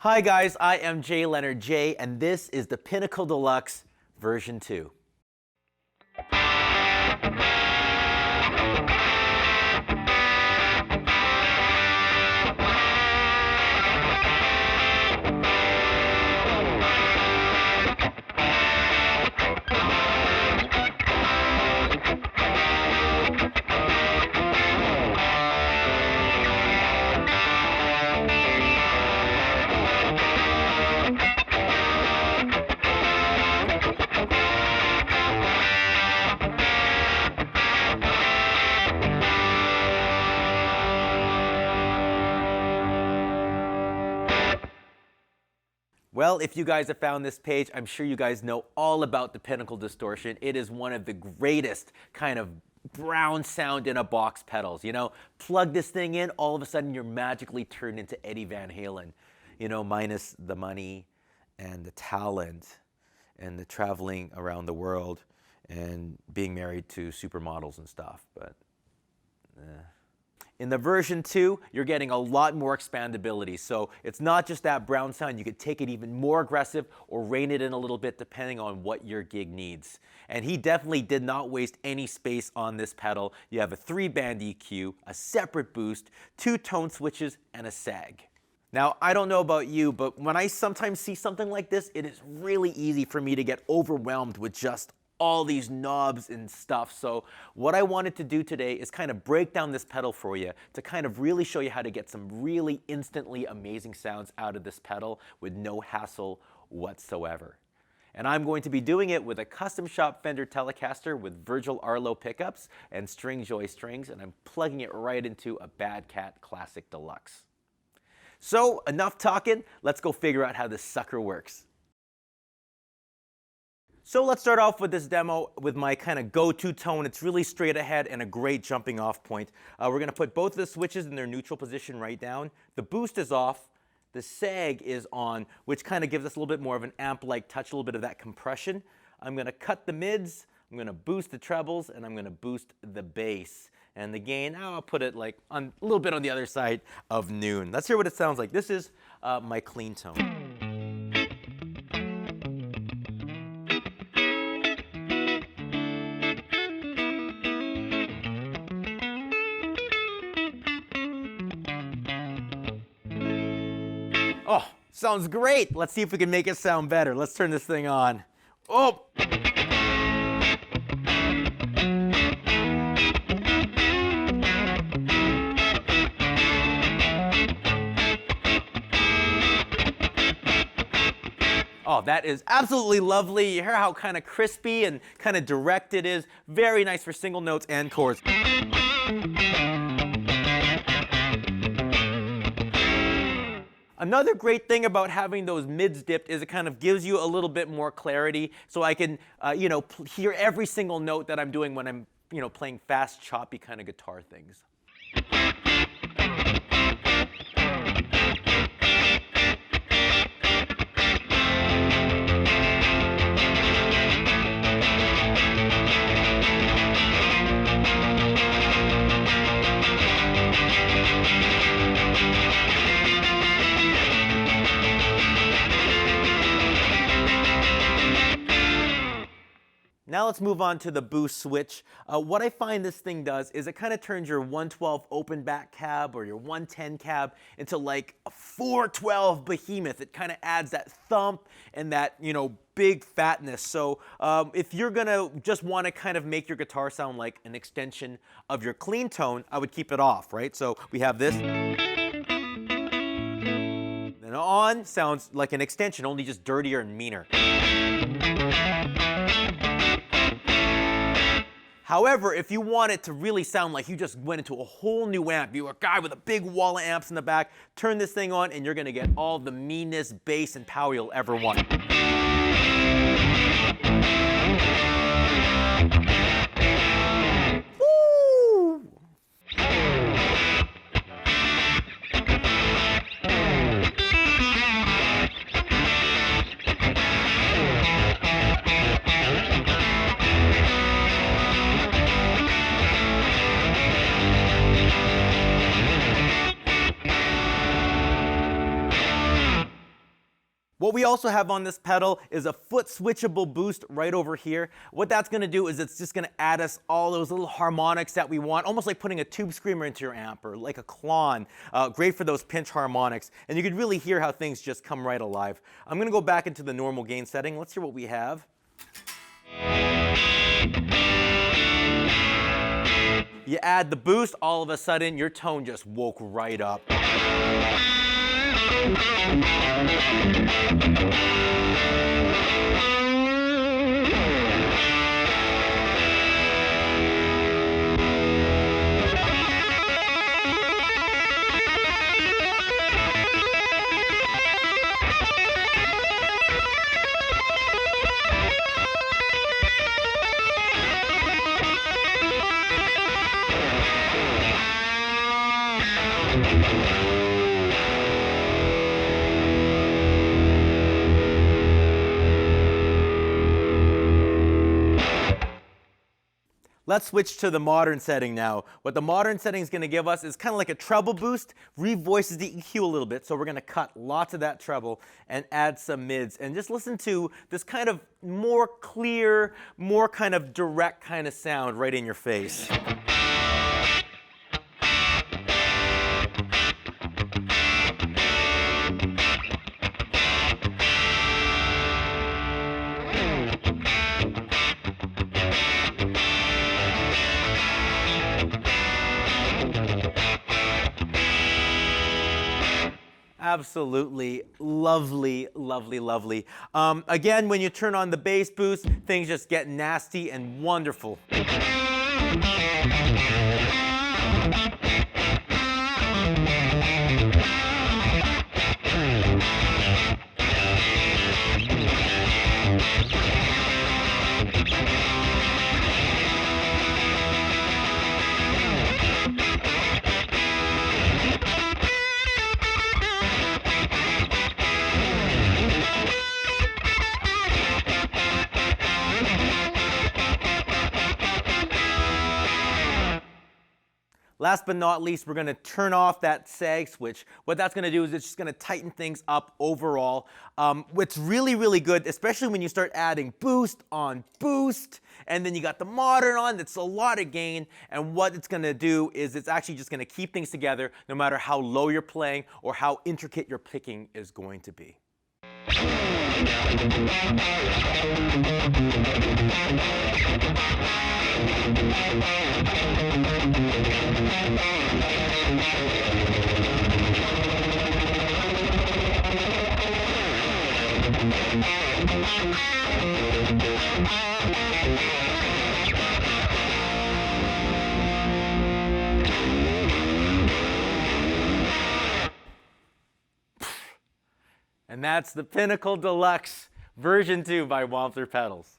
Hi guys, I am Jay Leonard J, and this is the Pinnacle Deluxe version 2. Well, if you guys have found this page, I'm sure you guys know all about the Pinnacle Distortion. It is one of the greatest kind of brown sound in a box pedals. You know, plug this thing in, all of a sudden you're magically turned into Eddie Van Halen. You know, minus the money and the talent and the traveling around the world and being married to supermodels and stuff. But in the version 2, you're getting a lot more expandability. So it's not just that brown sound. You could take it even more aggressive or rein it in a little bit depending on what your gig needs. And he definitely did not waste any space on this pedal. You have a 3-band EQ, a separate boost, 2 tone switches, and a sag. Now, I don't know about you, but when I sometimes see something like this, it is really easy for me to get overwhelmed with just all these knobs and stuff. So what I wanted to do today is kind of break down this pedal for you to kind of really show you how to get some really instantly amazing sounds out of this pedal with no hassle whatsoever. And I'm going to be doing it with a custom shop Fender Telecaster with Virgil Arlo pickups and String Joy strings, and I'm plugging it right into a Bad Cat Classic Deluxe. So enough talking, let's go figure out how this sucker works. So let's start off with this demo with my kind of go-to tone. It's really straight ahead and a great jumping off point. We're going to put both of the switches in their neutral position right down. The boost is off. The sag is on, which kind of gives us a little bit more of an amp-like touch, a little bit of that compression. I'm going to cut the mids. I'm going to boost the trebles, and I'm going to boost the bass. And the gain, I'll put it like a little bit on the other side of noon. Let's hear what it sounds like. This is my clean tone. Oh, sounds great. Let's see if we can make it sound better. Let's turn this thing on. Oh! Oh, that is absolutely lovely. You hear how kind of crispy and kind of direct it is. Very nice for single notes and chords. Another great thing about having those mids dipped is it kind of gives you a little bit more clarity, so I can, hear every single note that I'm doing when I'm, playing fast, choppy kind of guitar things. Now let's move on to the boost switch. What I find this thing does is it kind of turns your 112 open back cab or your 110 cab into like a 412 behemoth. It kind of adds that thump and that, big fatness. So if you're gonna just want to kind of make your guitar sound like an extension of your clean tone, I would keep it off, right? So we have this. Then on sounds like an extension, only just dirtier and meaner. However, if you want it to really sound like you just went into a whole new amp, you're a guy with a big wall of amps in the back, turn this thing on and you're going to get all the meanest bass and power you'll ever want. Woo! What we also have on this pedal is a foot switchable boost right over here. What that's gonna do is it's just gonna add us all those little harmonics that we want, almost like putting a tube screamer into your amp or like a clon. Great for those pinch harmonics. And you can really hear how things just come right alive. I'm gonna go back into the normal gain setting. Let's hear what we have. You add the boost, all of a sudden your tone just woke right up. Let's switch to the modern setting now. What the modern setting is going to give us is kind of like a treble boost, revoices the EQ a little bit, so we're going to cut lots of that treble and add some mids. And just listen to this kind of more clear, more kind of direct kind of sound right in your face. Absolutely lovely, lovely, lovely. Again, when you turn on the bass boost, things just get nasty and wonderful. Last but not least, we're going to turn off that Sag Switch. What that's going to do is it's just going to tighten things up overall. What's really, really good, especially when you start adding boost on boost, and then you got the modern on, that's a lot of gain. And what it's going to do is it's actually just going to keep things together no matter how low you're playing or how intricate your picking is going to be. And that's the Pinnacle Deluxe version 2 by Wampler pedals.